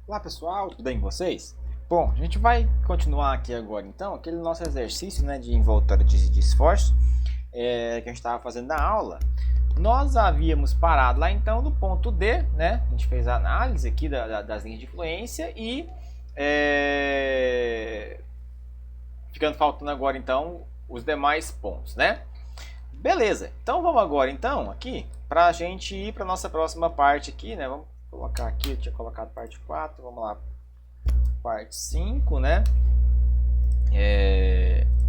Olá pessoal, tudo bem com vocês? Bom, a gente vai continuar aqui agora então, aquele nosso exercício, né, de envoltório de esforço que a gente estava fazendo na aula. Nós havíamos parado lá então no ponto D, né? A gente fez a análise aqui das linhas de influência e ficando faltando agora então os demais pontos, né? Beleza, então vamos agora então aqui para a gente ir para a nossa próxima parte aqui, né? Vamos colocar aqui, eu tinha colocado parte 4, vamos lá, parte 5, né?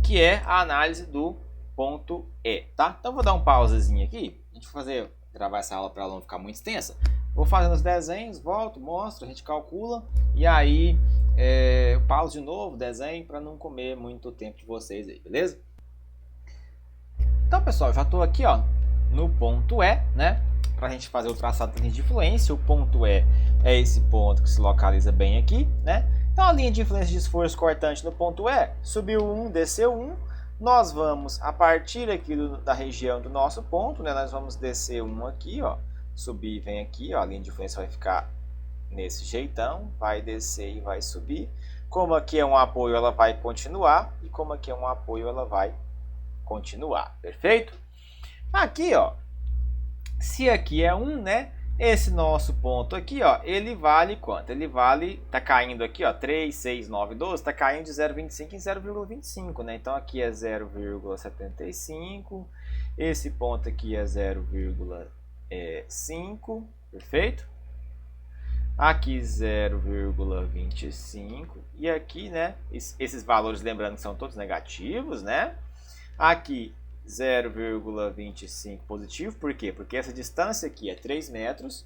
Que é a análise do ponto E, tá? Então vou dar um pausazinho aqui, a gente vai gravar essa aula para ela não ficar muito extensa. Vou fazendo os desenhos, volto, mostro, a gente calcula e aí eu pauso de novo, desenho para não comer muito tempo de vocês aí, beleza? Então pessoal, já estou aqui ó, no ponto E, né? Para a gente fazer o traçado da linha de influência. O ponto E é esse ponto que se localiza bem aqui, né? Então a linha de influência de esforço cortante no ponto E subiu 1, desceu 1. Nós vamos, a partir aqui da região do nosso ponto, né? Nós vamos descer 1 aqui, ó. Subir e vem aqui, ó. A linha de influência vai ficar nesse jeitão. Vai descer e vai subir. Como aqui é um apoio, ela vai continuar. E como aqui é um apoio, ela vai continuar. Perfeito? Aqui, ó. Se aqui é 1, né? Esse nosso ponto aqui, ó, ele vale quanto? Ele vale, tá caindo aqui, ó, 3, 6, 9, 12, tá caindo de 0,25 em 0,25, né? Então aqui é 0,75, esse ponto aqui é 0,5, perfeito? Aqui 0,25 e aqui, né, esses valores, lembrando que são todos negativos, né? Aqui 0,25 positivo, por quê? Porque essa distância aqui é 3 metros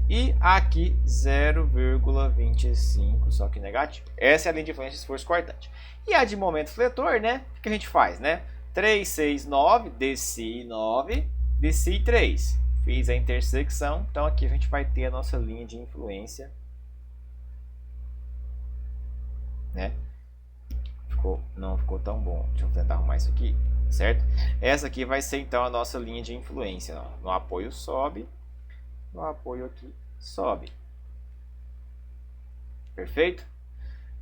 e aqui 0,25, só que negativo. Essa é a linha de influência de esforço cortante. E a de momento fletor, né? O que a gente faz, né? 3, 6, 9, desci 9, desci 3. Fiz a intersecção, então aqui a gente vai ter a nossa linha de influência, né? Não ficou tão bom. Deixa eu tentar arrumar isso aqui. Certo? Essa aqui vai ser então a nossa linha de influência. No apoio sobe, no apoio aqui sobe. Perfeito?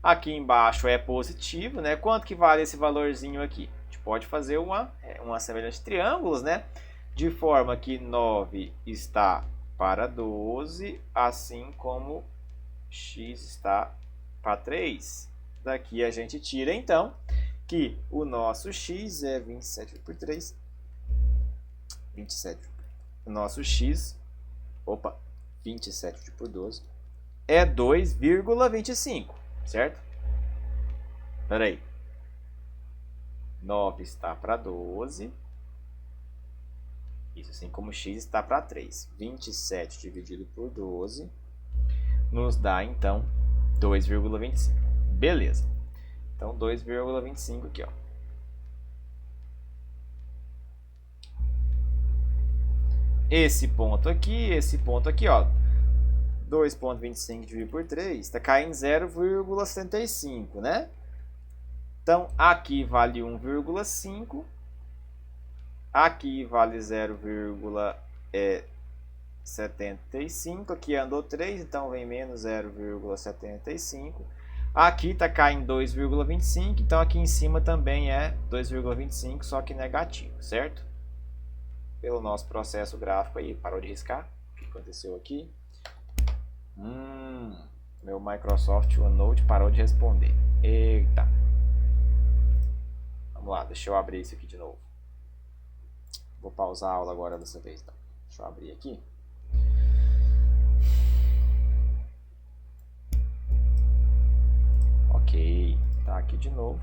Aqui embaixo é positivo, né? Quanto que vale esse valorzinho aqui? A gente pode fazer uma semelhança de triângulos, né? De forma que 9 está para 12, assim como x está para 3. Daqui a gente tira então que o nosso x é 27 por 3, 27. O nosso x, 27 por 12, é 2,25, certo? Espera aí. 9 está para 12. Isso, assim como x está para 3. 27 dividido por 12 nos dá, então, 2,25. Beleza. Então, 2,25 aqui, ó. Esse ponto aqui, ó. 2,25 dividido por 3, está caindo 0,75, né? Então, aqui vale 1,5. Aqui vale 0,75. Aqui andou 3, então vem menos 0,75. Aqui está caindo 2,25, então aqui em cima também é 2,25, só que negativo, certo? Pelo nosso processo gráfico aí, parou de riscar. O que aconteceu aqui? Meu Microsoft OneNote parou de responder. Eita. Vamos lá, deixa eu abrir isso aqui de novo. Vou pausar a aula agora dessa vez, então. Deixa eu abrir aqui. Ok, tá aqui de novo.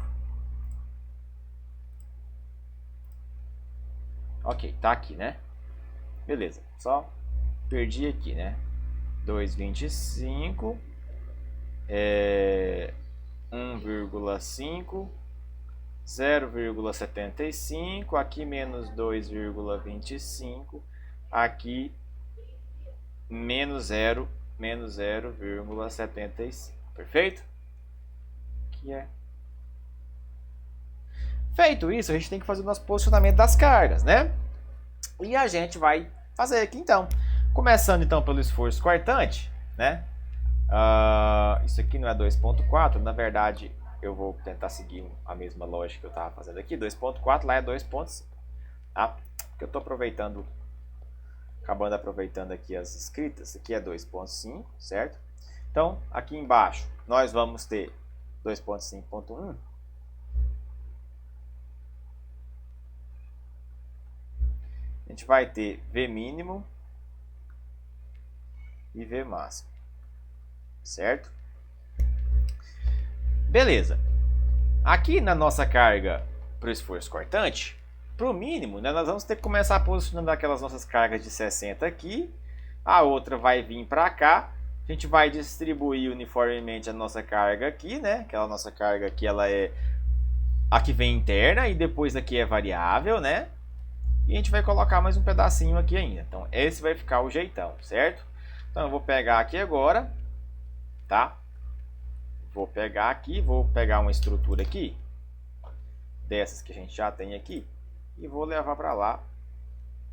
Ok, tá aqui, né? Beleza, só perdi aqui, né? 2,25 1,5 0,75, aqui menos 2,25, aqui menos 0,75, perfeito? Que é. Feito isso, a gente tem que fazer o nosso posicionamento das cargas, né? E a gente vai fazer aqui então. Começando então pelo esforço cortante, né? Isso aqui não é 2.4, na verdade eu vou tentar seguir a mesma lógica que eu estava fazendo aqui. 2.4 lá é 2.5, tá? Porque eu estou acabando aproveitando aqui as escritas. Aqui é 2.5, certo? Então aqui embaixo nós vamos ter 2.5.1. A gente vai ter V mínimo e V máximo, certo? Beleza. Aqui na nossa carga para o esforço cortante, para o mínimo, né, nós vamos ter que começar posicionando aquelas nossas cargas de 60 aqui. A outra vai vir para cá. A gente vai distribuir uniformemente a nossa carga aqui, né? Aquela nossa carga aqui, ela é a que vem interna e depois aqui é variável, né? E a gente vai colocar mais um pedacinho aqui ainda. Então esse vai ficar o jeitão, certo? Então eu vou pegar aqui agora, tá? Vou pegar aqui, vou pegar uma estrutura aqui, dessas que a gente já tem aqui, e vou levar para lá,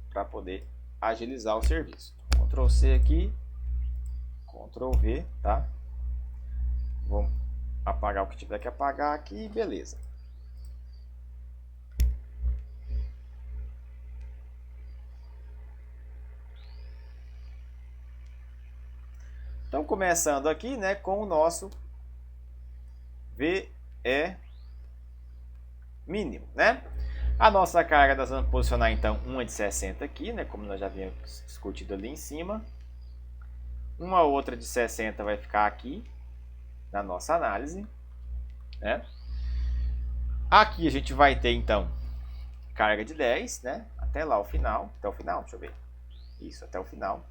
para poder agilizar o serviço. Ctrl C aqui, Ctrl V, tá? Vou apagar o que tiver que apagar aqui, beleza. Então começando aqui, né, com o nosso VE mínimo, né? A nossa carga nós vamos posicionar então uma de 60 aqui, né? Como nós já havíamos discutido ali em cima. Uma outra de 60 vai ficar aqui na nossa análise, né? Aqui a gente vai ter então carga de 10, né? Até lá o final, até o final, deixa eu ver. Isso, até o final.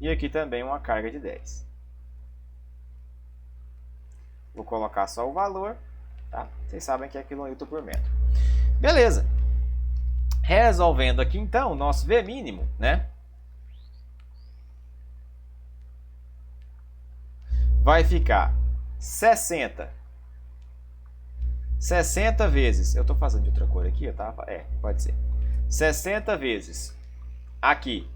E aqui também uma carga de 10. Vou colocar só o valor, tá? Vocês sabem que é quilonewton por metro. Beleza. Resolvendo aqui então o nosso V mínimo, né? Vai ficar 60. 60 vezes, eu estou fazendo de outra cor aqui, tá? Pode ser. 60 vezes aqui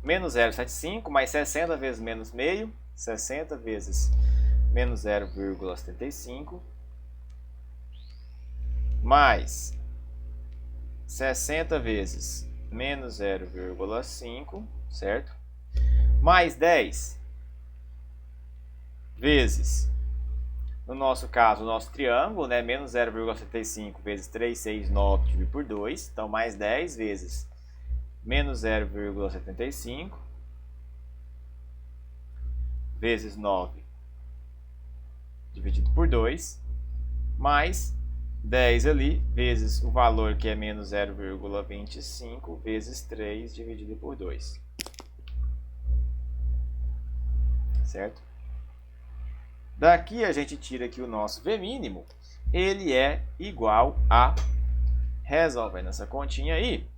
menos 0,75 mais 60 vezes menos meio, 60 vezes menos 0,75 mais 60 vezes menos 0,5, certo? Mais 10 vezes, no nosso caso, o nosso triângulo, né? Menos 0,75 vezes 369 dividido por 2, então mais 10 vezes menos 0,75 vezes 9 dividido por 2, mais 10 ali, vezes o valor que é menos 0,25 vezes 3 dividido por 2. Certo? Daqui a gente tira aqui o nosso V mínimo, ele é igual a, resolvendo essa continha aí,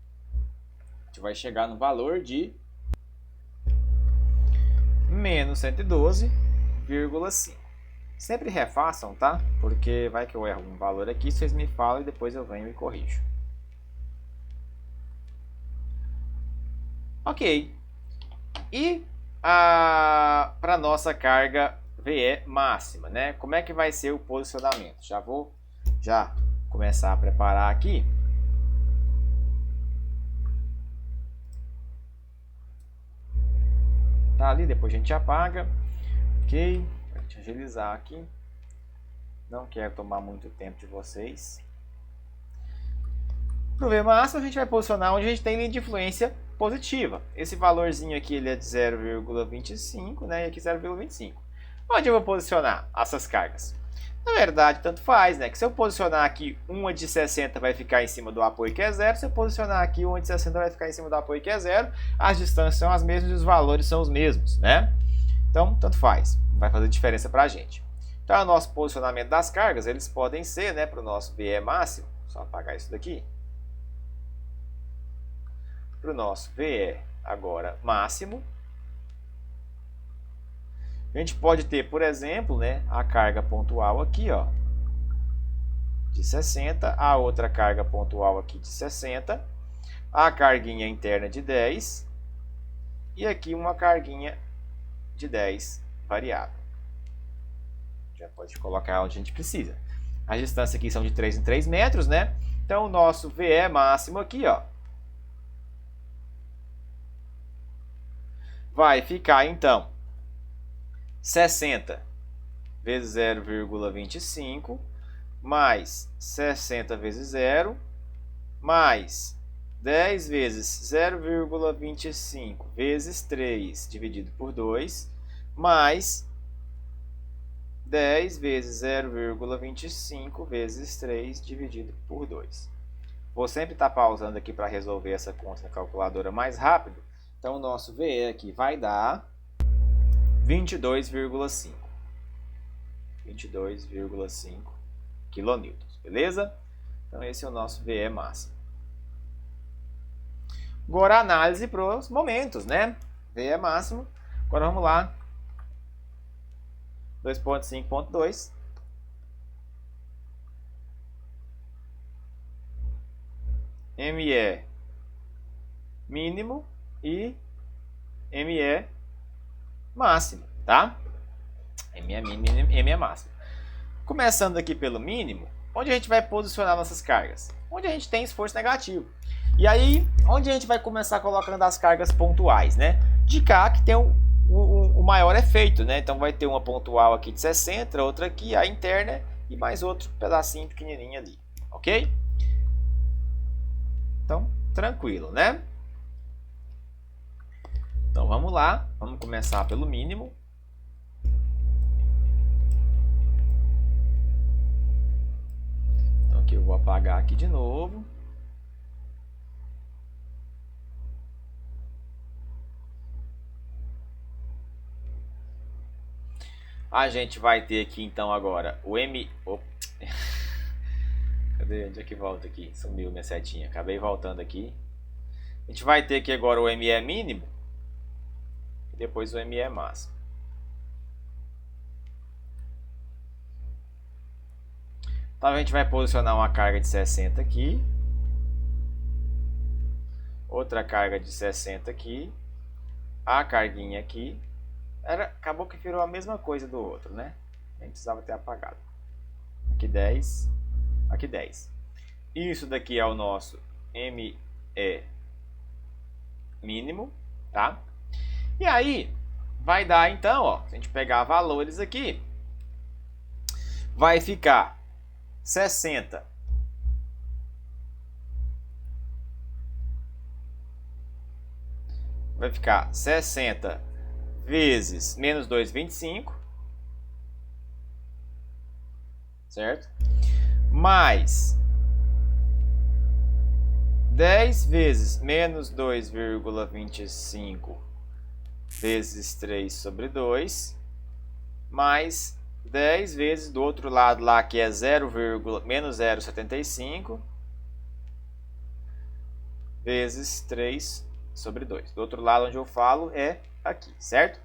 a gente vai chegar no valor de menos 112,5. Sempre refaçam, tá? Porque vai que eu erro um valor aqui, vocês me falam e depois eu venho e corrijo. Ok. E para nossa carga VE máxima, né? Como é que vai ser o posicionamento? Já vou começar a preparar aqui. Tá ali, depois a gente apaga. Ok. Para a gente agilizar aqui. Não quero tomar muito tempo de vocês. Para o V máximo a gente vai posicionar onde a gente tem linha de influência positiva. Esse valorzinho aqui ele é de 0,25, né? E aqui 0,25. Onde eu vou posicionar essas cargas? Na verdade, tanto faz, né? Que se eu posicionar aqui uma de 60 vai ficar em cima do apoio que é 0. Se eu posicionar aqui uma de 60 vai ficar em cima do apoio que é 0. As distâncias são as mesmas e os valores são os mesmos, né? Então, tanto faz. Não vai fazer diferença para a gente. Então, o nosso posicionamento das cargas, eles podem ser, né? Para o nosso VE máximo. Só apagar isso daqui. Para o nosso VE agora máximo. A gente pode ter, por exemplo, né, a carga pontual aqui, ó, de 60, a outra carga pontual aqui de 60, a carguinha interna de 10 e aqui uma carguinha de 10 variável. Já pode colocar onde a gente precisa. As distâncias aqui são de 3 em 3 metros, né? Então o nosso VE máximo aqui, ó, vai ficar então 60 vezes 0,25 mais 60 vezes 0 mais 10 vezes 0,25 vezes 3 dividido por 2 mais 10 vezes 0,25 vezes 3 dividido por 2. Vou sempre estar pausando aqui para resolver essa conta na calculadora mais rápido. Então, o nosso VE aqui vai dar 22,5. 22,5 quilonewtons, beleza? Então, esse é o nosso VE máximo. Agora, a análise para os momentos, né? VE máximo. Agora, vamos lá. 2.5.2. ME mínimo e ME máximo, tá? ME mínimo e ME máximo. Começando aqui pelo mínimo, onde a gente vai posicionar nossas cargas? Onde a gente tem esforço negativo. E aí, onde a gente vai começar colocando as cargas pontuais, né? De cá que tem o maior efeito, né? Então vai ter uma pontual aqui de 60, outra aqui, a interna e mais outro pedacinho pequenininho ali, ok? Então, tranquilo, né? Então vamos lá, vamos começar pelo mínimo. Então aqui eu vou apagar aqui de novo. A gente vai ter aqui então agora o M... Cadê? Onde é que volta aqui? Sumiu minha setinha. Acabei voltando aqui. A gente vai ter aqui agora o ME mínimo. E depois o ME máximo. Então a gente vai posicionar uma carga de 60 aqui. Outra carga de 60 aqui. A carguinha aqui. Acabou que virou a mesma coisa do outro, né? A gente precisava ter apagado. Aqui 10. Aqui 10. Isso daqui é o nosso ME mínimo, tá? E aí, vai dar então, ó, se a gente pegar valores aqui, vai ficar 60 vai ficar 60 vezes menos 2,25, certo? Mais 10 vezes menos 2,25 vezes 3 sobre 2, mais 10 vezes do outro lado lá, que é menos 0,75 vezes 3 sobre 2. Do outro lado onde eu falo é aqui, certo?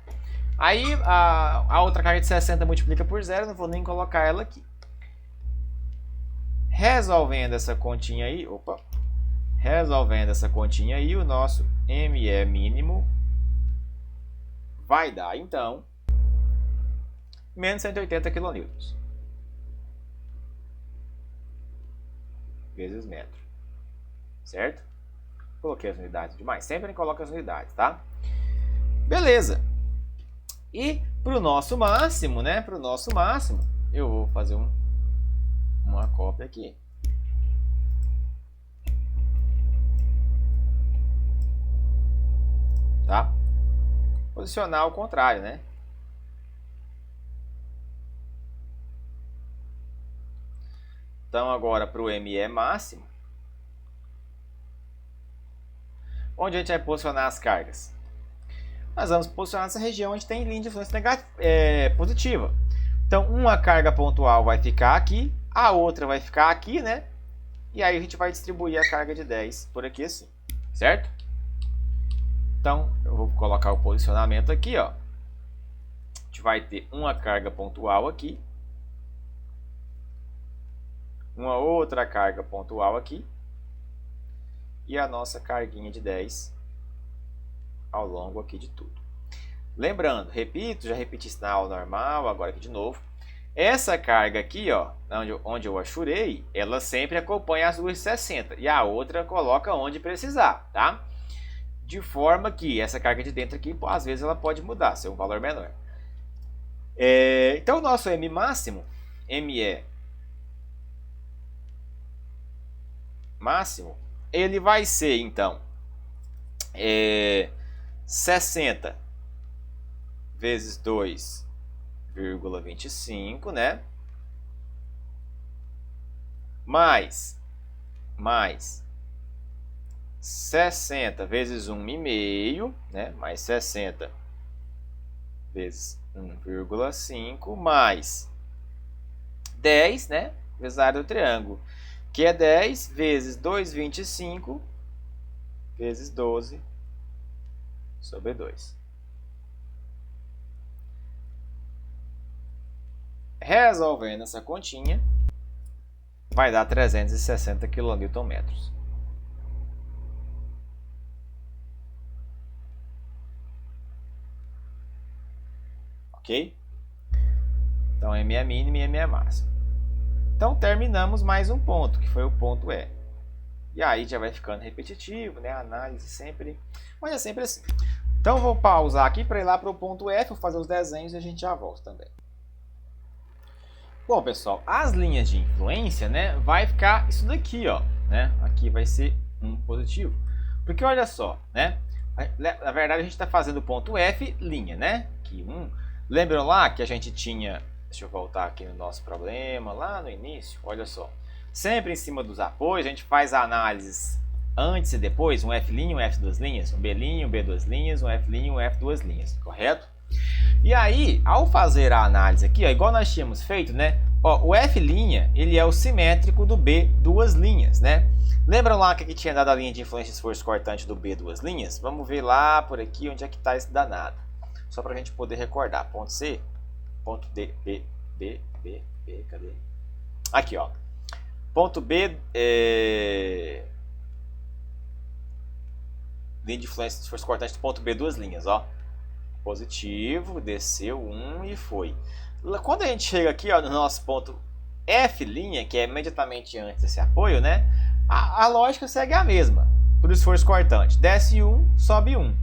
Aí a outra carga de 60 multiplica por 0, não vou nem colocar ela aqui. Resolvendo essa continha aí, o nosso ME mínimo vai dar, então, menos 180 kN. Vezes metro. Certo? Coloquei as unidades demais. Sempre coloca as unidades, tá? Beleza. E para o nosso máximo, né? Para o nosso máximo, eu vou fazer uma cópia aqui. Tá? Posicionar ao contrário, né? Então, agora para o ME máximo, onde a gente vai posicionar as cargas? Nós vamos posicionar nessa região onde tem linha de influência positiva. Então, uma carga pontual vai ficar aqui, a outra vai ficar aqui, né? E aí a gente vai distribuir a carga de 10 por aqui assim, certo? Então, eu vou colocar o posicionamento aqui, ó. A gente vai ter uma carga pontual aqui. uma outra carga pontual aqui e a nossa carguinha de 10 ao longo aqui de tudo. Lembrando, repito, já repeti isso na aula normal, agora aqui de novo. Essa carga aqui, ó, onde eu achurei, ela sempre acompanha as 2,60 e a outra coloca onde precisar, tá? De forma que essa carga de dentro aqui, às vezes ela pode mudar, ser um valor menor. Então o nosso M máximo, ME máximo, ele vai ser então 60 vezes 2,25, né? Mais 60 vezes 1,5, né? Mais 60 vezes 1,5 mais 10, né? Vezes a área do triângulo, que é 10 vezes 2,25 vezes 12 sobre 2. Resolvendo essa continha, vai dar 360 kN. Ok? Então, M é mínimo e M é máximo. Então, terminamos mais um ponto, que foi o ponto E. E aí já vai ficando repetitivo, né? A análise sempre... Mas é sempre assim. Então, vou pausar aqui para ir lá para o ponto F, vou fazer os desenhos e a gente já volta também. Bom, pessoal, as linhas de influência, né? Vai ficar isso daqui, ó, né? Aqui vai ser um positivo. Porque olha só, né? Na verdade, a gente está fazendo o ponto F, linha, né? Aqui, Lembram lá que a gente tinha... Deixa eu voltar aqui no nosso problema, lá no início, olha só. Sempre em cima dos apoios, a gente faz a análise antes e depois, um F', um F duas linhas, um B', um B duas linhas, um F', um F duas linhas, correto? E aí, ao fazer a análise aqui, ó, igual nós tínhamos feito, né? Ó, o F', ele é o simétrico do B duas linhas, né? Lembram lá que aqui tinha dado a linha de influência de esforço cortante do B duas linhas? Vamos ver lá por aqui onde é que está esse danado. Só para a gente poder recordar. Ponto C, ponto D, B, cadê? Aqui, ó. Ponto B, linha de influência de esforço cortante do ponto B, duas linhas, ó. Positivo, desceu 1 e foi. Quando a gente chega aqui, ó, no nosso ponto F', que é imediatamente antes desse apoio, né? A lógica segue a mesma. Por esforço cortante, desce 1, sobe 1.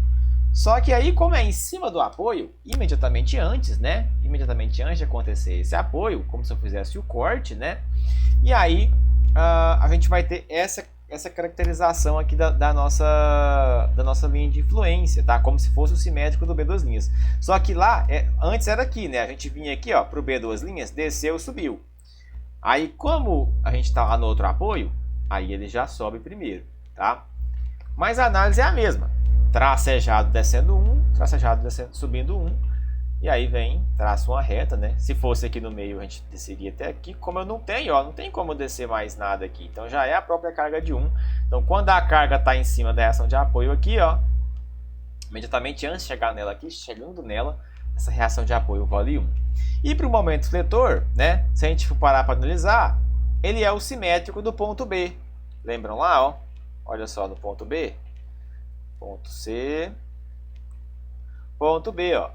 Só que aí, como é em cima do apoio, imediatamente antes, né? Imediatamente antes de acontecer esse apoio, como se eu fizesse o corte, né? E aí, a gente vai ter essa caracterização aqui da nossa linha de influência, tá? Como se fosse o simétrico do B duas linhas. Só que lá, antes era aqui, né? A gente vinha aqui, ó, pro B duas linhas, desceu, subiu. Aí, como a gente tá lá no outro apoio, aí ele já sobe primeiro, tá? Mas a análise é a mesma. Tracejado descendo 1, tracejado subindo 1, e aí vem, traça uma reta, né? Se fosse aqui no meio, a gente desceria até aqui. Como eu não tenho, ó, não tem como descer mais nada aqui. Então já é a própria carga de 1. Então quando a carga está em cima da reação de apoio aqui, ó, imediatamente antes de chegar nela aqui, chegando nela, essa reação de apoio vale 1. E para o momento fletor, né? Se a gente for parar para analisar, ele é o simétrico do ponto B. Lembram lá, ó? Olha só no ponto B. Ponto C, ponto B, ó.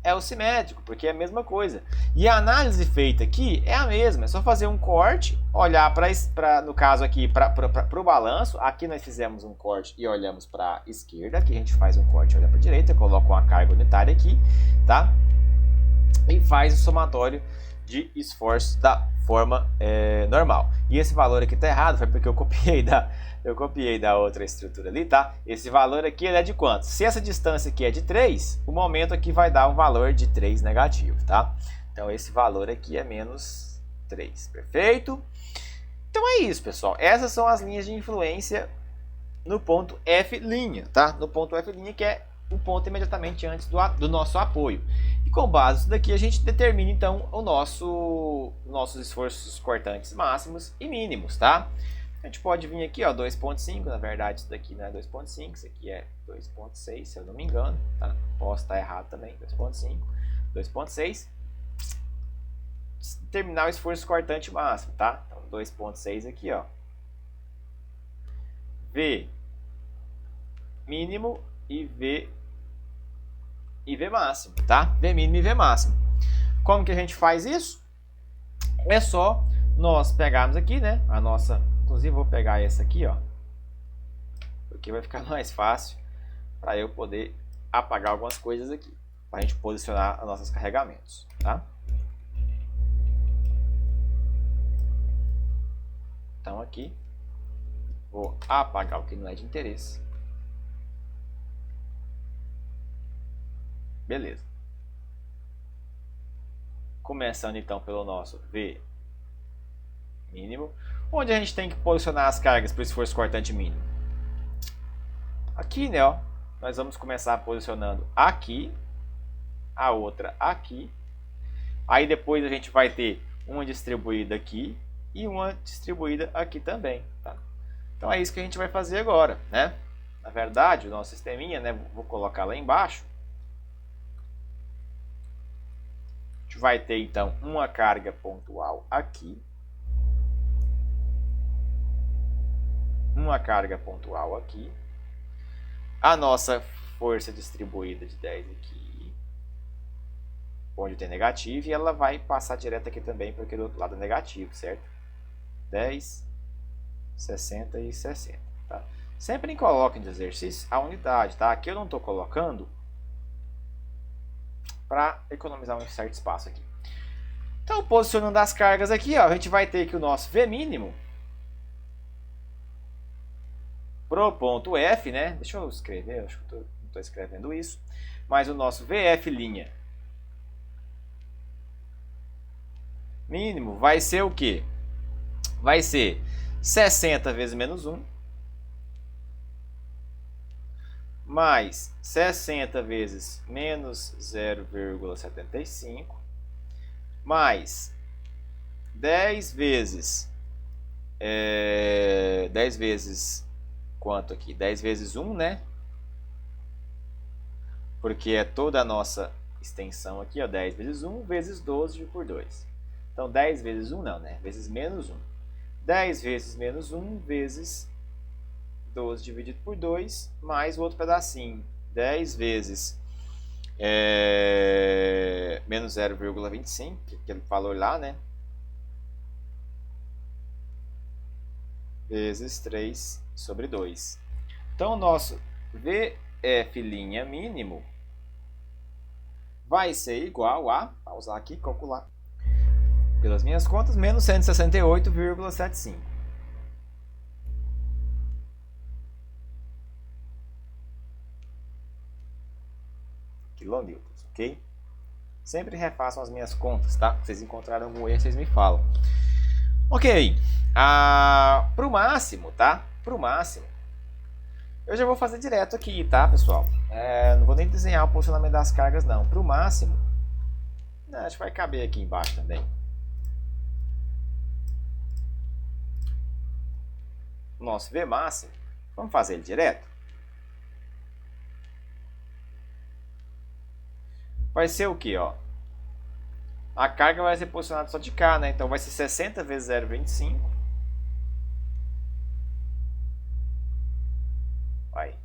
É o simétrico, porque é a mesma coisa. E a análise feita aqui é a mesma. É só fazer um corte, olhar no caso aqui, para o balanço. Aqui nós fizemos um corte e olhamos para a esquerda. Aqui a gente faz um corte e olha para a direita. Coloca uma carga unitária aqui, tá? E faz o somatório de esforços da forma normal. E esse valor aqui está errado, foi porque eu copiei da outra estrutura ali, tá? Esse valor aqui ele é de quanto? Se essa distância aqui é de 3, o momento aqui vai dar um valor de 3 negativo, tá? Então esse valor aqui é menos 3, perfeito? Então é isso, pessoal. Essas são as linhas de influência no ponto F', tá? No ponto F', que é o ponto imediatamente antes do nosso apoio. E com base nisso daqui, a gente determina então nossos esforços cortantes máximos e mínimos, tá? A gente pode vir aqui, ó, 2.5, na verdade isso daqui não é 2.5, isso aqui é 2.6, se eu não me engano, tá? Posso estar errado também, 2.5, 2.6. determinar o esforço cortante máximo, tá? Então 2.6 aqui, ó. V mínimo e V máximo, tá? V mínimo e V máximo. Como que a gente faz isso? É só nós pegarmos aqui, né? A nossa, inclusive vou pegar essa aqui, ó, porque vai ficar mais fácil para eu poder apagar algumas coisas aqui, para a gente posicionar os nossos carregamentos, tá? Então aqui vou apagar o que não é de interesse. Beleza. Começando então pelo nosso V mínimo, onde a gente tem que posicionar as cargas para o esforço cortante mínimo. Aqui, né, ó, nós vamos começar posicionando aqui, a outra aqui. Aí depois a gente vai ter uma distribuída aqui e uma distribuída aqui também, tá? Então é isso que a gente vai fazer agora, né? Na verdade, o nosso sisteminha, né, vou colocar lá embaixo. A gente vai ter então uma carga pontual aqui, uma carga pontual aqui, a nossa força distribuída de 10 aqui, onde tem negativo, e ela vai passar direto aqui também, porque do outro lado é negativo, certo? 10, 60 e 60, tá? Sempre coloquem de exercício a unidade, tá? Aqui eu não estou colocando para economizar um certo espaço aqui. Então, posicionando as cargas aqui, ó, a gente vai ter que o nosso V mínimo pro ponto F, né? Deixa eu escrever, acho que não estou escrevendo isso, mas o nosso VF' mínimo vai ser o quê? Vai ser 60 vezes menos 1 mais 60 vezes menos 0,75 mais 10 vezes 10 vezes quanto aqui? 10 vezes 1, né? Porque é toda a nossa extensão aqui, ó, 10 vezes 1 vezes 12 por 2. Então 10 vezes 1 não, né? Vezes menos 1. 10 vezes menos 1 vezes 12 dividido por 2, mais o outro pedacinho. 10 vezes menos 0,25, que é aquele valor lá, né? Vezes 3 sobre 2. Então, o nosso VF' mínimo vai ser igual a, vou usar aqui, calcular, pelas minhas contas, menos 168,75. Quilonewtons, ok? Sempre refaçam as minhas contas, tá? Se vocês encontraram algum erro, vocês me falam. Ok, para o máximo, tá? Para o máximo, eu já vou fazer direto aqui, tá, pessoal? Não vou nem desenhar o posicionamento das cargas, não. Para o máximo, acho que vai caber aqui embaixo também. Nosso V máximo, vamos fazer ele direto? Vai ser o que, ó? A carga vai ser posicionada só de cá, né? Então vai ser 60 vezes 0,25. Vai.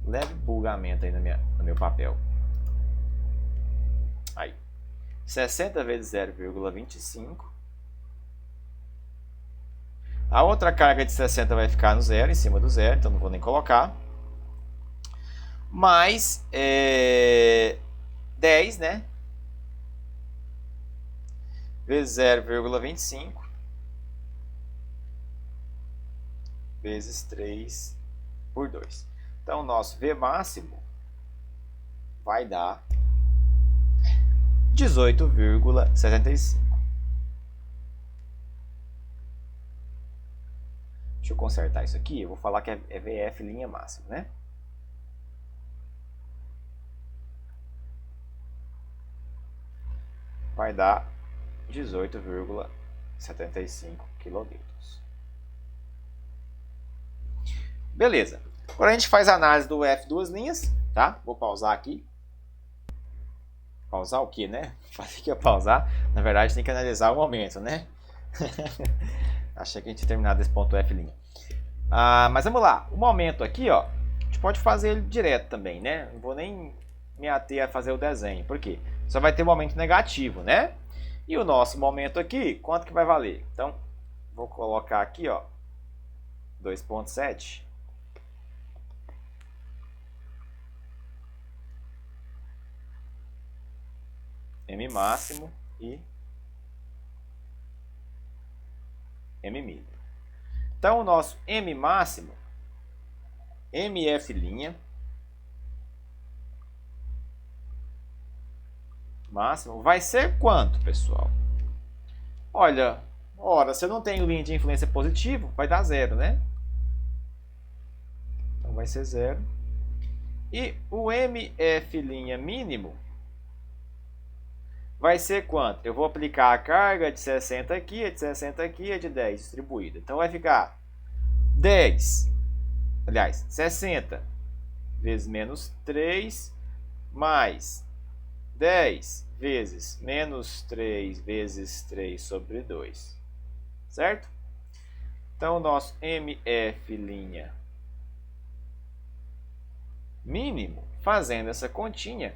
Leve bugamento aí no meu papel. Aí. 60 vezes 0,25. A outra carga de 60 vai ficar no zero, em cima do zero, então não vou nem colocar. Mais 10, né? Vezes 0,25 vezes 3 por 2. Então, o nosso V máximo vai dar 18,75. Deixa eu consertar isso aqui. Eu vou falar que é VF' máximo, né? Vai dar 18,75 quilonewtons. Beleza. Agora a gente faz a análise do F duas linhas, tá? Vou pausar aqui. Pausar o quê, né? Falei que ia pausar. Na verdade, tem que analisar o momento, né? Achei que a gente tinha terminado esse ponto F'. Mas vamos lá. O momento aqui, ó, a gente pode fazer ele direto também, né? Não vou nem me ater a fazer o desenho. Por quê? Só vai ter momento negativo, né? E o nosso momento aqui, quanto que vai valer? Então, vou colocar aqui, ó, 2,7. M máximo e M mínimo. Então, o nosso M máximo, MF' máximo, vai ser quanto, pessoal? Olha, ora, se eu não tenho linha de influência positivo, vai dar 0, né? Então, vai ser 0. E o MF' mínimo vai ser quanto? Eu vou aplicar a carga de 60 aqui, a de 60 aqui e a de 10 distribuída. Então vai ficar 10, aliás, 60 vezes menos 3 mais 10 vezes menos 3 vezes 3 sobre 2. Certo? Então o nosso MF' mínimo, fazendo essa continha,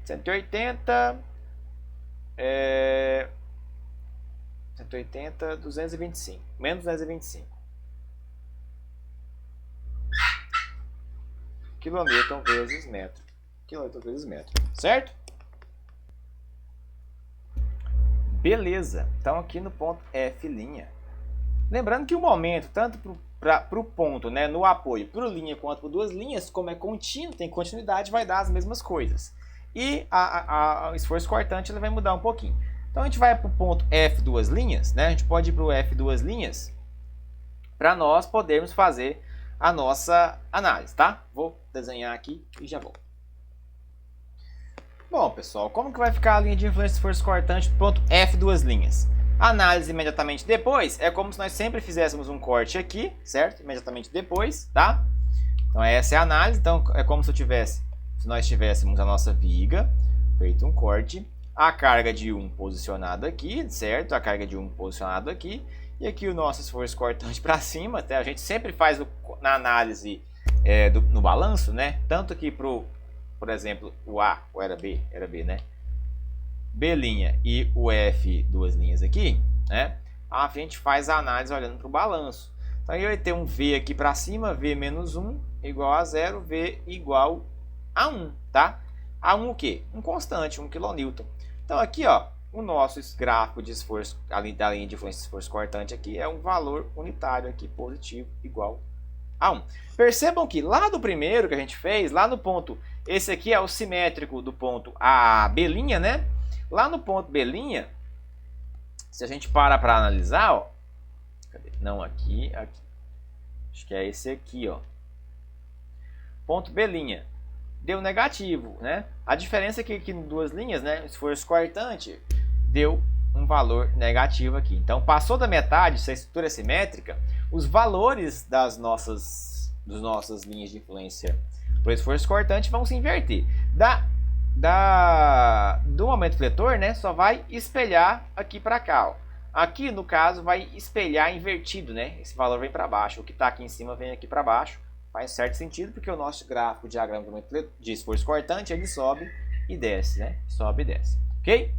180... 180, 225, menos 225 quilonewton vezes metro. Quilonewton vezes metro, certo? Beleza, então aqui no ponto F'. Lembrando que o momento, tanto para o ponto, né, no apoio, para linha quanto para duas linhas, como é contínuo, tem continuidade, vai dar as mesmas coisas. E o esforço cortante ele vai mudar um pouquinho. Então a gente vai para o ponto F duas linhas, né? A gente pode ir para o F duas linhas para nós podermos fazer a nossa análise, tá? Vou desenhar aqui e já volto. Bom, pessoal, como que vai ficar a linha de influência do esforço cortante do ponto F duas linhas? A análise imediatamente depois é como se nós sempre fizéssemos um corte aqui, certo? Imediatamente depois, tá? Então essa é a análise, então é como se nós tivéssemos a nossa viga, feito um corte, a carga de 1 posicionado aqui, certo? A carga de 1 posicionado aqui, e aqui o nosso esforço cortante para cima, até a gente sempre faz na análise no balanço, né? Tanto aqui por exemplo, o A, ou era B, né? B' e o F duas linhas aqui, né? A gente faz a análise olhando para o balanço. Então aí vai ter um V aqui para cima, V menos 1 igual a 0, V igual a 1, tá? A1 o quê? Um constante, 1 kN. Então aqui, ó, o nosso gráfico de esforço, além da linha de influência de esforço cortante aqui, é um valor unitário aqui, positivo, igual a 1. Percebam que lá do primeiro que a gente fez, lá no ponto, esse aqui é o simétrico do ponto a B', né? Lá no ponto B', se a gente para analisar, ó, cadê? Não, aqui, acho que é esse aqui, ó. Ponto B'. Deu negativo, né? A diferença é que aqui em duas linhas, né, o esforço cortante deu um valor negativo aqui. Então, passou da metade, se a estrutura é simétrica, os valores das nossas linhas de influência para o esforço cortante vão se inverter. Do momento fletor, né, só vai espelhar aqui para cá. Ó. Aqui, no caso, vai espelhar invertido, né? Esse valor vem para baixo. O que está aqui em cima vem aqui para baixo. Faz certo sentido, porque o nosso gráfico, diagrama de esforço cortante, ele sobe e desce, né? Sobe e desce, ok?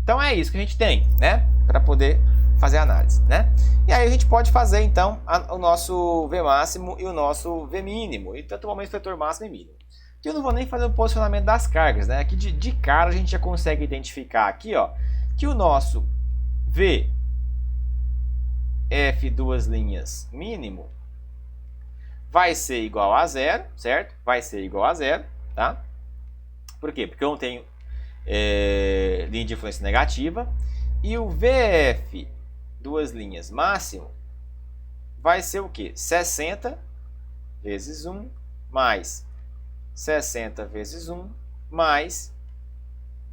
Então é isso que a gente tem, né? Para poder fazer a análise, né? E aí a gente pode fazer, então, o nosso V máximo e o nosso V mínimo, e tanto o momento fletor máximo e mínimo. Aqui eu não vou nem fazer o posicionamento das cargas, né? Aqui de cara a gente já consegue identificar aqui, ó, que o nosso V F duas linhas mínimo vai ser igual a 0, certo? Vai ser igual a 0, tá? Por quê? Porque eu não tenho linha de influência negativa. E o VF, duas linhas máximo, vai ser o quê? 60 vezes 1 mais 60 vezes 1 mais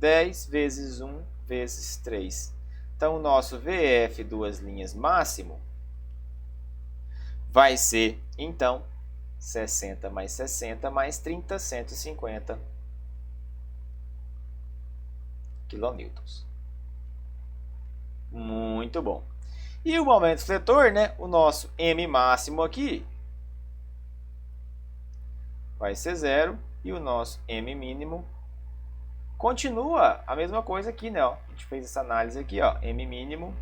10 vezes 1 vezes 3. Então, o nosso VF, duas linhas máximo, vai ser, então, 60 mais 60 mais 30, 150 quilonewtons. Muito bom. E o momento fletor, né? O nosso M máximo aqui vai ser 0 e o nosso M mínimo continua a mesma coisa aqui, né? Ó, a gente fez essa análise aqui, ó, M mínimo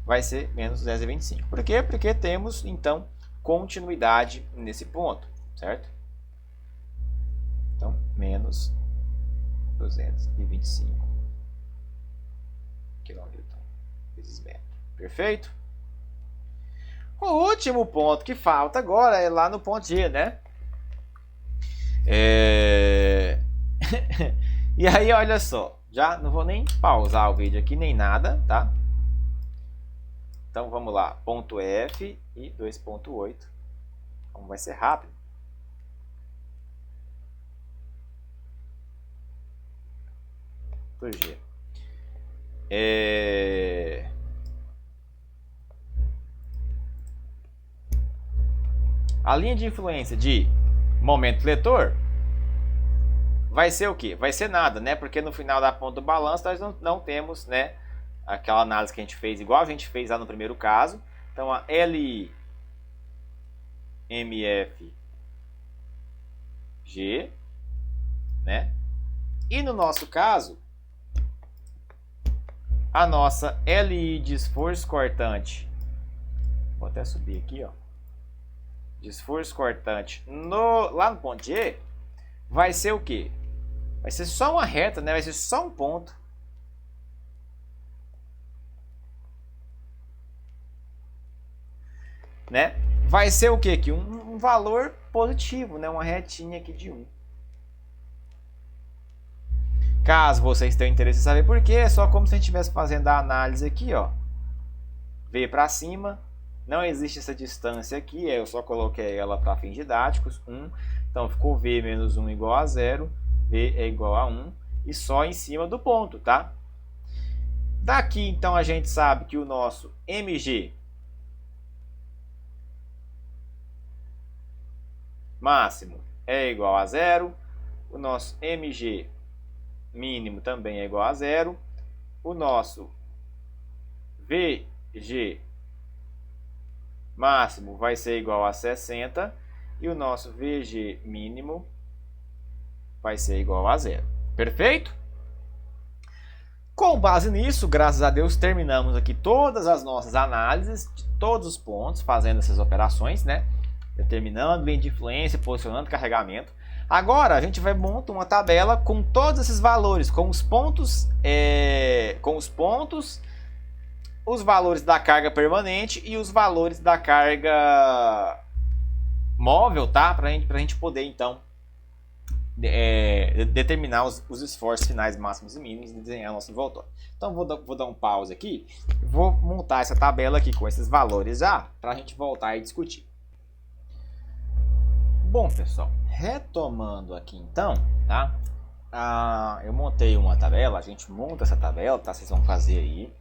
vai ser menos 225. Por quê? Porque temos, então, continuidade nesse ponto, certo? Então, menos 225 kN vezes metro. Perfeito? O último ponto que falta agora é lá no ponto G, né? E aí, olha só, já não vou nem pausar o vídeo aqui, nem nada, tá? Então, vamos lá, ponto F e 2.8. Como vai ser rápido. Por G. A linha de influência de momento fletor vai ser o quê? Vai ser nada, né? Porque no final da ponta do balanço nós não temos, né, aquela análise que a gente fez, igual a gente fez lá no primeiro caso. Então a LMFG, né? E no nosso caso, a nossa LI de esforço cortante, vou até subir aqui, ó, de esforço cortante lá no ponto G, vai ser o quê? Vai ser só uma reta, né? Vai ser só um ponto. Né? Vai ser o quê aqui? Um valor positivo, né? Uma retinha aqui de 1. Caso vocês tenham interesse em saber por quê, é só como se a gente estivesse fazendo a análise aqui, ó. V para cima, não existe essa distância aqui, eu só coloquei ela para fins didáticos, 1. Então ficou V menos 1 igual a 0, V é igual a 1, e só em cima do ponto, tá? Daqui, então, a gente sabe que o nosso MG máximo é igual a 0, o nosso MG mínimo também é igual a 0, o nosso VG máximo vai ser igual a 60 e o nosso VG mínimo vai ser igual a 0. Perfeito? Com base nisso, graças a Deus, terminamos aqui todas as nossas análises de todos os pontos, fazendo essas operações, né? Determinando linha de influência, posicionando carregamento. Agora a gente vai montar uma tabela com todos esses valores, com os pontos, os valores da carga permanente e os valores da carga móvel, tá? Para a gente poder então determinar os esforços finais máximos e mínimos e desenhar nosso envoltório. Então vou dar um pause aqui, vou montar essa tabela aqui com esses valores já para a gente voltar e discutir. Bom, pessoal, retomando aqui então, tá? Eu montei uma tabela, a gente monta essa tabela, tá? Vocês vão fazer aí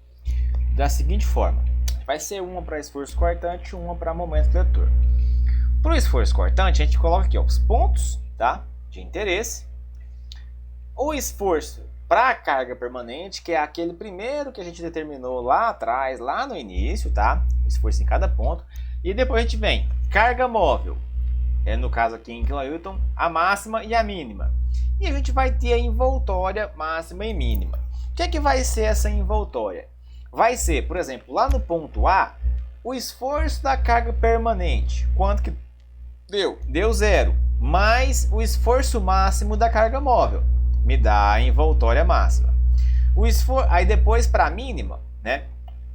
da seguinte forma: vai ser uma para esforço cortante e uma para momento fletor. Para o esforço cortante, a gente coloca aqui, ó, os pontos, tá, de interesse, o esforço para a carga permanente, que é aquele primeiro que a gente determinou lá atrás, lá no início, tá? Esforço em cada ponto, e depois a gente vem carga móvel. No caso aqui em kN, a máxima e a mínima. E a gente vai ter a envoltória máxima e mínima. O que é que vai ser essa envoltória? Vai ser, por exemplo, lá no ponto A, o esforço da carga permanente. Quanto que deu? Deu 0. Mais o esforço máximo da carga móvel. Me dá a envoltória máxima. Aí depois para a mínima, né?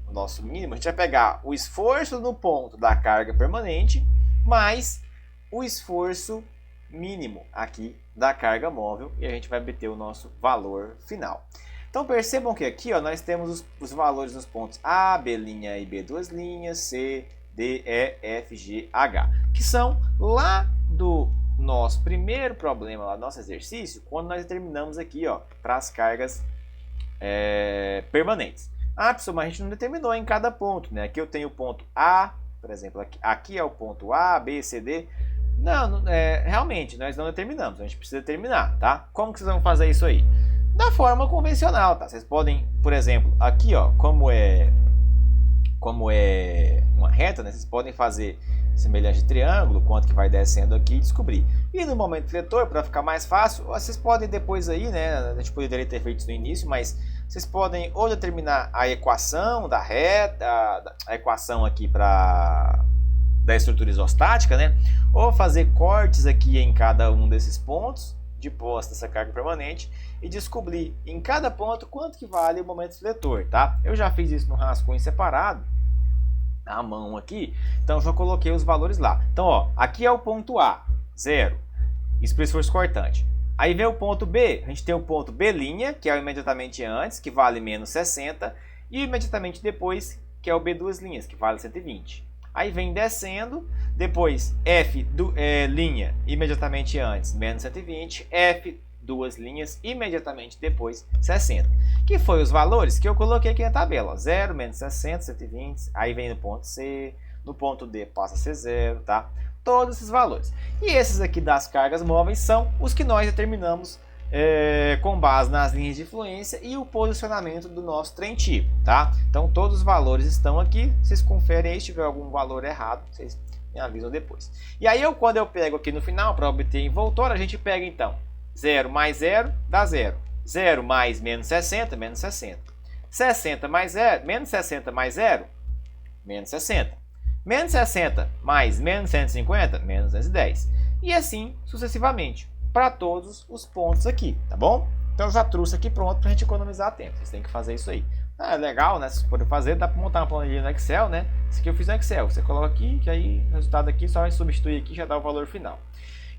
O nosso mínimo, a gente vai pegar o esforço no ponto da carga permanente mais o esforço mínimo aqui da carga móvel e a gente vai obter o nosso valor final. Então percebam que aqui, ó, nós temos os valores nos pontos A, B' e B', C, D, E, F, G, H, que são lá do nosso primeiro problema, lá do nosso exercício, quando nós determinamos aqui, ó, para as cargas permanentes. Pessoal, mas a gente não determinou em cada ponto, né? Aqui eu tenho o ponto A, por exemplo, aqui é o ponto A, B, C, D. Não, realmente, nós não determinamos, a gente precisa determinar, tá? Como que vocês vão fazer isso aí? da forma convencional, tá? Vocês podem, por exemplo, aqui, ó, como é uma reta, né? Vocês podem fazer semelhante de triângulo, quanto que vai descendo aqui e descobrir. E no momento fletor, para ficar mais fácil, vocês podem depois aí, né? A gente poderia ter feito isso no início, mas vocês podem ou determinar a equação da reta, a equação aqui da estrutura isostática, né? Ou fazer cortes aqui em cada um desses pontos de posta dessa carga permanente e descobrir em cada ponto quanto que vale o momento fletor, tá? Eu já fiz isso no rascunho separado, à mão aqui, então já coloquei os valores lá. Então, ó, aqui é o ponto A, 0, isso para esforço cortante. Aí vem o ponto B, a gente tem o ponto B', que é o imediatamente antes, que vale menos 60, e imediatamente depois, que é o B', que vale 120. Aí vem descendo, depois F', imediatamente antes, menos 120, F', imediatamente depois, 60. Que foi os valores que eu coloquei aqui na tabela, ó, 0, menos 60, 120, aí vem no ponto C, no ponto D passa a ser 0, tá? Todos esses valores. E esses aqui das cargas móveis são os que nós determinamos com base nas linhas de influência e o posicionamento do nosso trem tipo, tá? Então todos os valores estão aqui, vocês conferem aí, se tiver algum valor errado, vocês me avisam depois. E aí quando eu pego aqui no final, para obter envoltório, a gente pega então 0 mais 0 dá 0. 0 mais menos 60, menos 60. 60 mais 0, menos 60 mais 0, menos 60. Menos 60 mais menos 150, menos 210. E assim sucessivamente, para todos os pontos aqui, tá bom? Então já trouxe aqui pronto para a gente economizar tempo. Vocês têm que fazer isso aí. É legal, né? Se vocês forem fazer, dá para montar uma planilha no Excel, né? Isso aqui eu fiz no Excel. Você coloca aqui, que aí o resultado aqui só vai substituir aqui e já dá o valor final.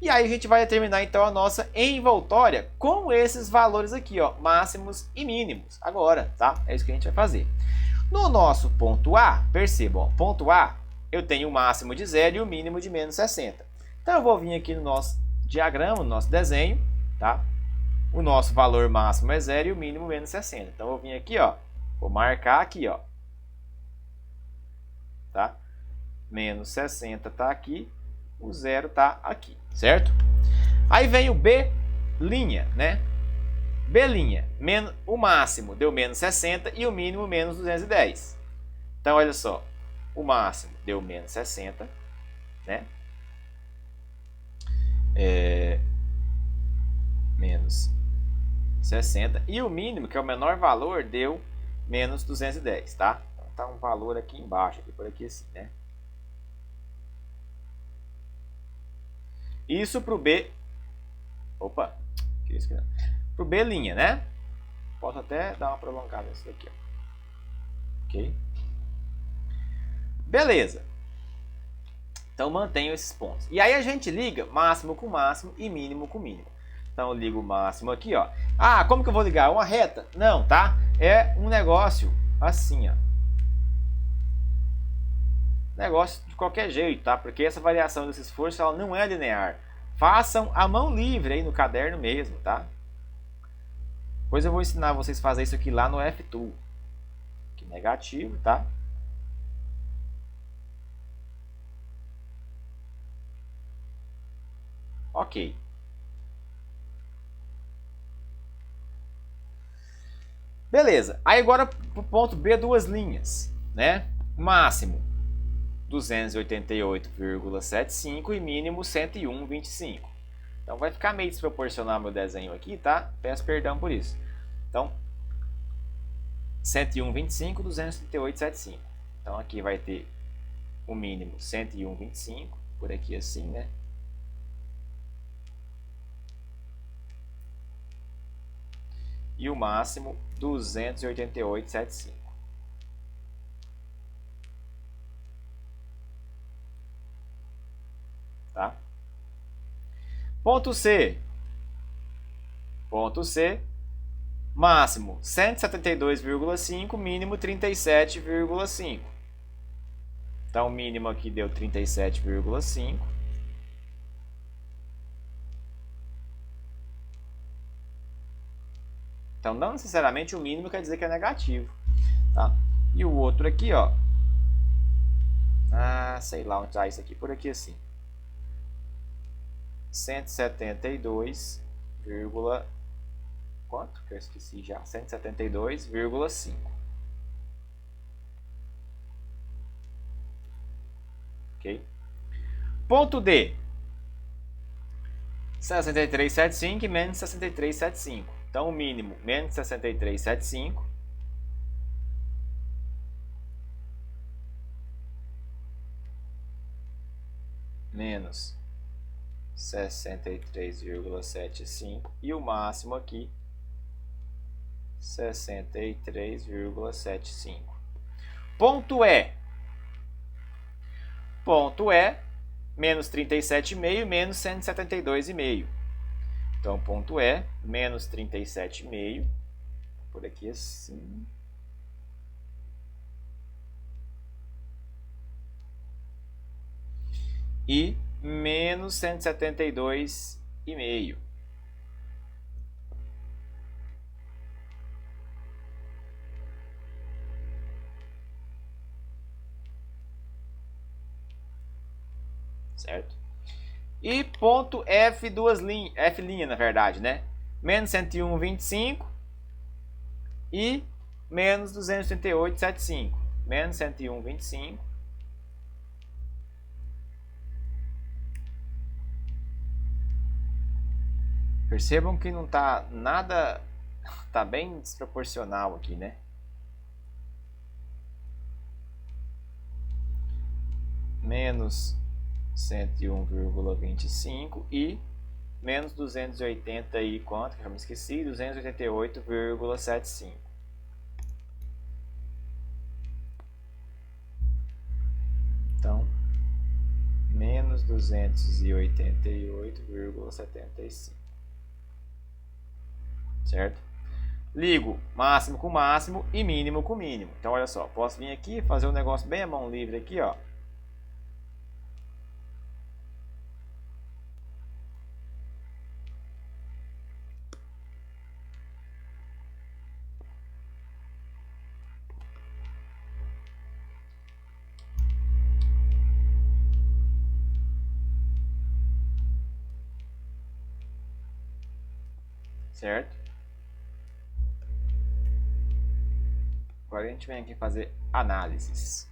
E aí a gente vai determinar então a nossa envoltória com esses valores aqui, ó, máximos e mínimos. Agora, tá? É isso que a gente vai fazer. No nosso ponto A, percebam, ó, ponto A, eu tenho o máximo de 0 e o mínimo de menos 60. Então eu vou vir aqui no nosso diagrama, no nosso desenho, tá? O nosso valor máximo é 0 e o mínimo menos 60. Então eu vou vir aqui, ó, vou marcar aqui, ó, tá? Menos 60 tá aqui, o 0 tá aqui, certo? Aí vem o B', né? B', o máximo deu menos 60 e o mínimo menos 210. Então olha só, o máximo deu menos 60, né? Menos 60 e o mínimo, que é o menor valor, deu menos 210, tá? Então tá um valor aqui embaixo, aqui por aqui assim, né? Isso pro B, opa, que isso aqui não. Pro B', né? Posso até dar uma prolongada nisso daqui, ó. Ok? Beleza. Então mantenho esses pontos. E aí a gente liga máximo com máximo e mínimo com mínimo. Então eu ligo o máximo aqui, ó. Ah, como que eu vou ligar? Uma reta? Não, tá? É um negócio assim, ó. Negócio de qualquer jeito, tá? Porque essa variação desse esforço ela não é linear. Façam a mão livre aí no caderno mesmo, tá? Depois eu vou ensinar vocês a fazer isso aqui lá no F-Tool. Aqui negativo, tá? Ok. Beleza. Aí agora para o ponto B, duas linhas, né? Máximo 288,75 e mínimo 101,25. Então vai ficar meio desproporcional meu desenho aqui, tá? Peço perdão por isso. Então 101,25, 238,75. Então aqui vai ter o mínimo 101,25, por aqui assim, né? E o máximo 288,75. Tá? Ponto C. Ponto C. Máximo 172,5, mínimo 37,5. Então o mínimo aqui deu 37,5. Então, não necessariamente o mínimo quer dizer que é negativo, tá? E o outro aqui, ó. Sei lá onde está isso aqui, por aqui assim. 172,5. quanto? Que eu esqueci já. 172,5. Ok? Ponto D. 63,75 e menos 63,75. Então, o mínimo, menos 63,75. Menos 63,75. E o máximo aqui, 63,75. Ponto E. Ponto E, menos 37,5 menos 172,5. Então, ponto E, menos 37,5. Por aqui assim. E menos 172,5. Certo? E ponto F, duas linhas, F linha na verdade, né? Menos 101,25 e menos 238,75. Menos 101,25. Percebam que não tá nada, tá bem desproporcional aqui, né? Menos 101,25 e menos 280 e quanto? Que eu já me esqueci, 288,75. Então, menos 288,75. Certo? Ligo máximo com máximo e mínimo com mínimo. Então, olha só, posso vir aqui fazer um negócio bem à mão livre aqui, ó. Certo? Agora a gente vem aqui fazer análises.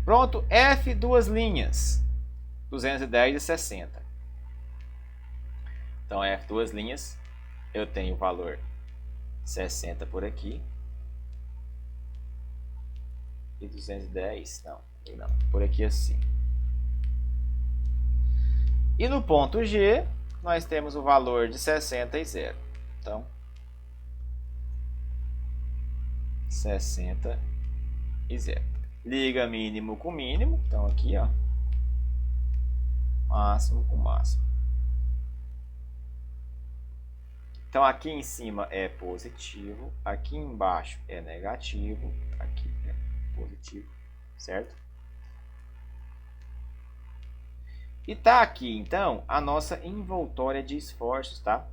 Pronto, F, duas linhas, 210 e 60. Então, F, duas linhas, eu tenho o valor 60 por aqui. E 210, não, por aqui assim. E no ponto G, nós temos o valor de 60 e 0. Então, 60 e 0. Liga mínimo com mínimo. Então, aqui, ó. Máximo com máximo. Então, aqui em cima é positivo. Aqui embaixo é negativo. Aqui é positivo. Certo? E tá aqui, então, a nossa envoltória de esforços, tá?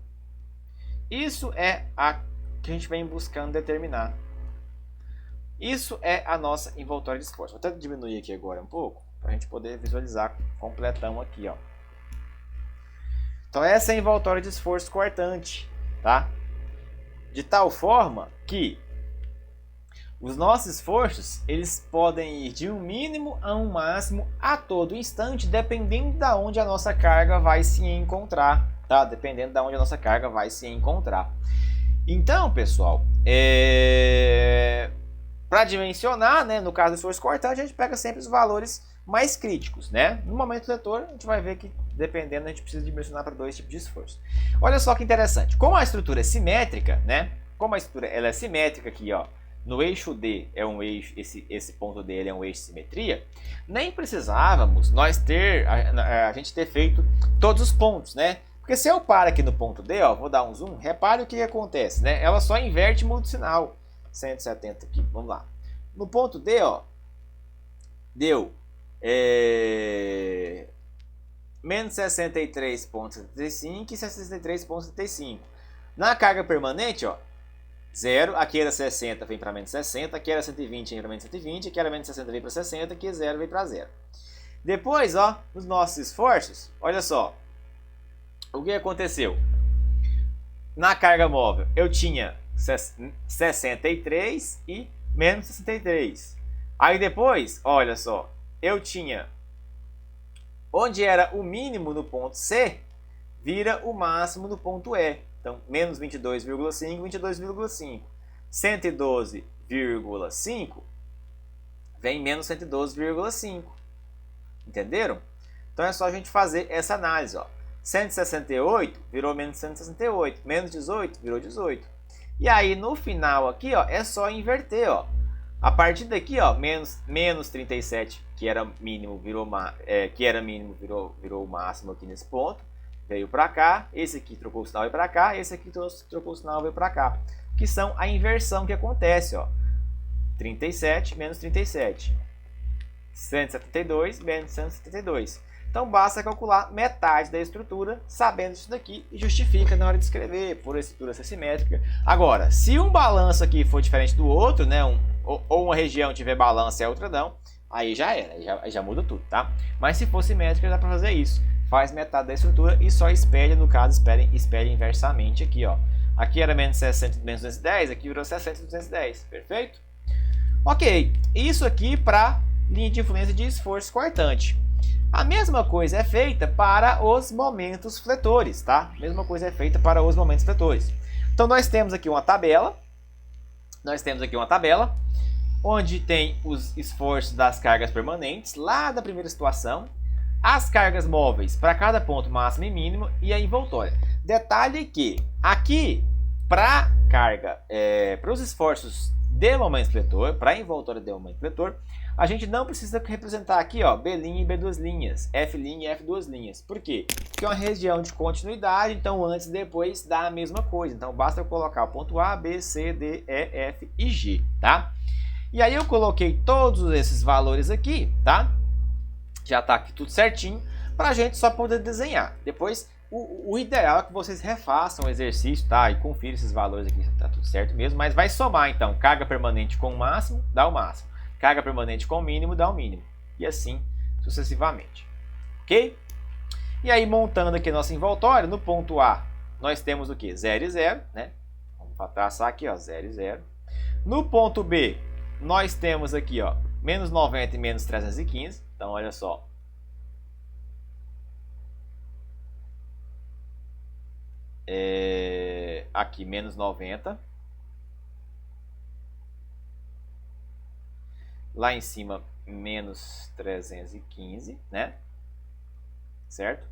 Isso é a que a gente vem buscando determinar. Isso é a nossa envoltória de esforço. Vou até diminuir aqui agora um pouco, para a gente poder visualizar completão aqui, ó. Então, essa é a envoltória de esforço cortante, tá? De tal forma que os nossos esforços, eles podem ir de um mínimo a um máximo a todo instante, dependendo de onde a nossa carga vai se encontrar, tá? Dependendo de onde a nossa carga vai se encontrar. Então, pessoal, para dimensionar, né, no caso do esforço cortante, a gente pega sempre os valores mais críticos, né? No momento do leitor, a gente vai ver que, dependendo, a gente precisa dimensionar para dois tipos de esforço. Olha só que interessante. Como a estrutura é simétrica, né? Como a estrutura ela é simétrica aqui, ó. No eixo D é um eixo, esse ponto D é um eixo de simetria, nem precisávamos nós a gente ter feito todos os pontos, né? Porque se eu paro aqui no ponto D, ó, vou dar um zoom, repare o que acontece, né? Ela só inverte mudo sinal. 170 aqui, vamos lá. No ponto D, ó, deu menos 63,75 e 63,75. Na carga permanente, ó, 0, aqui era 60, vem para menos 60, aqui era 120, vem para menos 120, aqui era menos 60, vem para 60, aqui 0, vem para 0. Depois, ó, nos nossos esforços, olha só, o que aconteceu? na carga móvel eu tinha 63 e menos 63. Aí depois, olha só, eu tinha onde era o mínimo no ponto C, vira o máximo no ponto E. Então, menos 22,5, 22,5. 112,5 vem menos 112,5. Entenderam? Então é só a gente fazer essa análise, ó. 168 virou menos 168, menos 18 virou 18. E aí no final aqui, ó, é só inverter, ó. A partir daqui, ó, menos 37, que era mínimo, virou o máximo aqui nesse ponto, veio para cá. Esse aqui trocou o sinal e veio para cá, esse aqui trocou o sinal e veio para cá, que são a inversão que acontece, ó. 37 menos 37. 172 menos 172. Então basta calcular metade da estrutura sabendo isso daqui e justifica na hora de escrever por estrutura ser simétrica. Agora, se um balanço aqui for diferente do outro, né, ou uma região tiver balanço e a outra não, aí já era, já muda tudo, tá? Mas se for simétrica dá para fazer isso. Faz metade da estrutura e só espelha, no caso, espelha inversamente aqui, ó. Aqui era menos 60 menos 210, aqui virou 60 210, perfeito? Ok, isso aqui para linha de influência de esforço cortante. A mesma coisa é feita para os momentos fletores, tá? A mesma coisa é feita para os momentos fletores. Então nós temos aqui uma tabela. Onde tem os esforços das cargas permanentes, lá da primeira situação, as cargas móveis para cada ponto máximo e mínimo e a envoltória. Detalhe que aqui, para os esforços de momento fletor, para a envoltória de momento fletor, a gente não precisa representar aqui, ó, B' e B2', F' e F2'. Por quê? Porque é uma região de continuidade, então antes e depois dá a mesma coisa. Então basta eu colocar o ponto A, B, C, D, E, F e G, tá? E aí eu coloquei todos esses valores aqui, tá? Já tá aqui tudo certinho, para a gente só poder desenhar. Depois, o ideal é que vocês refaçam o exercício, tá? E confiram esses valores aqui, tá tudo certo mesmo. Mas vai somar, então, carga permanente com o máximo, dá o máximo. Carga permanente com o mínimo, dá o mínimo. E assim, sucessivamente. Ok? E aí, montando aqui nossa envoltória, no ponto A, nós temos o quê? 0 e 0, né? Vamos traçar aqui, ó, 0 e 0. No ponto B, nós temos aqui, ó, menos 90 e menos 315. Então, olha só. Aqui, menos 90. Lá em cima, menos 315, né? Certo?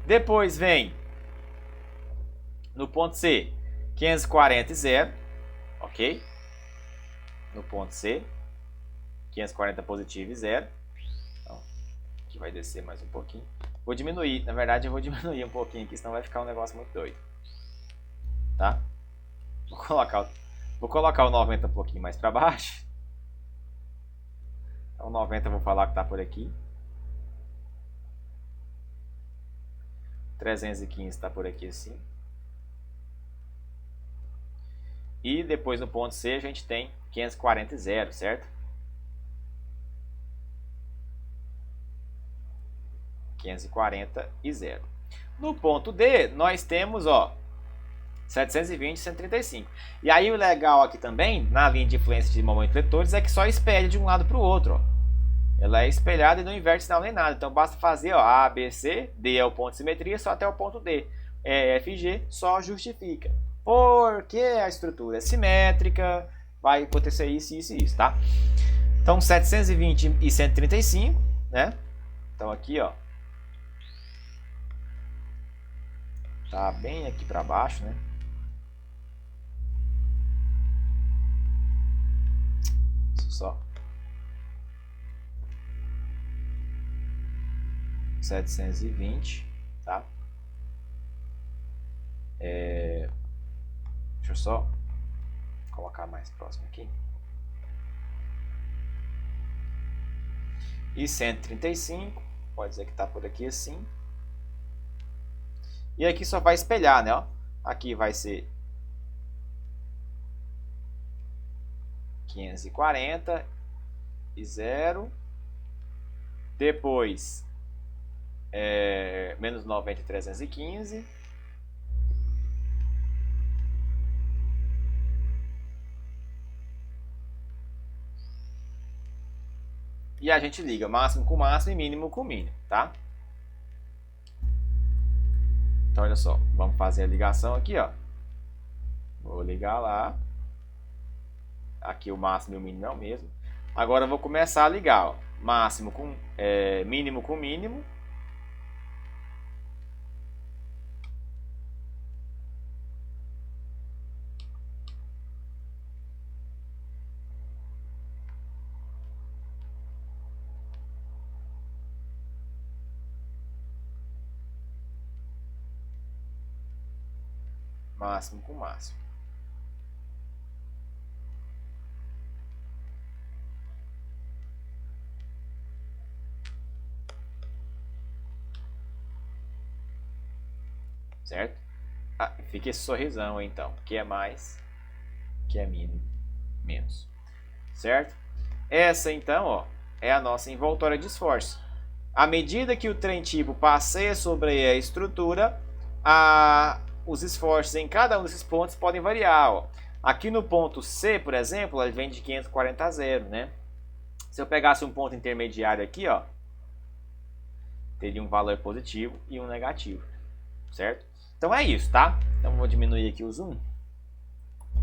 Depois vem, no ponto C, 540 e 0. Ok? No ponto C, 540 positivo e 0. Então, aqui vai descer mais um pouquinho. Vou diminuir, na verdade eu vou diminuir um pouquinho aqui, senão vai ficar um negócio muito doido. Tá? Vou colocar o 90 um pouquinho mais para baixo. Então 90 eu vou falar que está por aqui. 315 está por aqui assim. E depois no ponto C a gente tem 540 e 0, certo? 540 e 0. No ponto D, nós temos, ó, 720 e 135. E aí o legal aqui também, na linha de influência de momento fletores, é que só espelha de um lado para o outro, ó. Ela é espelhada e não inverte sinal nem nada. Então basta fazer, ó, A, B, C, D é o ponto de simetria, só até o ponto D. F, G, só justifica. Porque a estrutura é simétrica, vai acontecer isso, isso e isso, tá? Então 720 e 135, né? Então aqui, ó, tá bem aqui para baixo, né? Só 720, tá? Deixa eu só colocar mais próximo aqui. E 135, pode dizer que tá por aqui assim. E aqui só vai espelhar, né? Ó. Aqui vai ser 540 e 0. Depois, menos 90 e 315. e a gente liga máximo com máximo e mínimo com mínimo, tá? Então olha só, vamos fazer a ligação aqui, ó. Vou ligar lá. Aqui o máximo e o mínimo é o mesmo. Agora eu vou começar a ligar, ó. Máximo com mínimo com mínimo. Máximo com máximo. Certo? Ah, fica esse sorrisão então. Que é mais, que é mínimo, menos. Certo? Essa então, ó, é a nossa envoltória de esforço. À medida que o trem tipo passeia sobre a estrutura, os esforços em cada um desses pontos podem variar. Ó. Aqui no ponto C, por exemplo, ele vem de 540 a 0, né? Se eu pegasse um ponto intermediário aqui, ó, teria um valor positivo e um negativo, certo? Então é isso, tá? Então vou diminuir aqui o zoom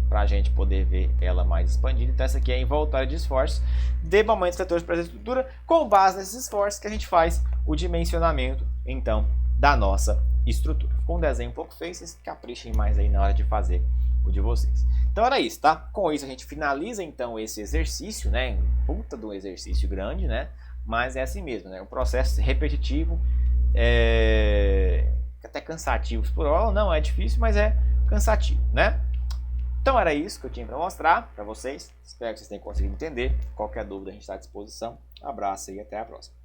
para a gente poder ver ela mais expandida. Então essa aqui é a envoltória de esforços de momentos setores para a estrutura. Com base nesses esforços que a gente faz o dimensionamento, então, da nossa estrutura. Ficou um desenho um pouco feio, vocês caprichem mais aí na hora de fazer o de vocês. Então era isso, tá? Com isso a gente finaliza então esse exercício, né? Puta do exercício grande, né? Mas é assim mesmo, né? Um processo repetitivo, até cansativo por hora, não é difícil, mas é cansativo, né? Então era isso que eu tinha para mostrar para vocês. Espero que vocês tenham conseguido entender. Qualquer dúvida a gente está à disposição. Abraço e até a próxima.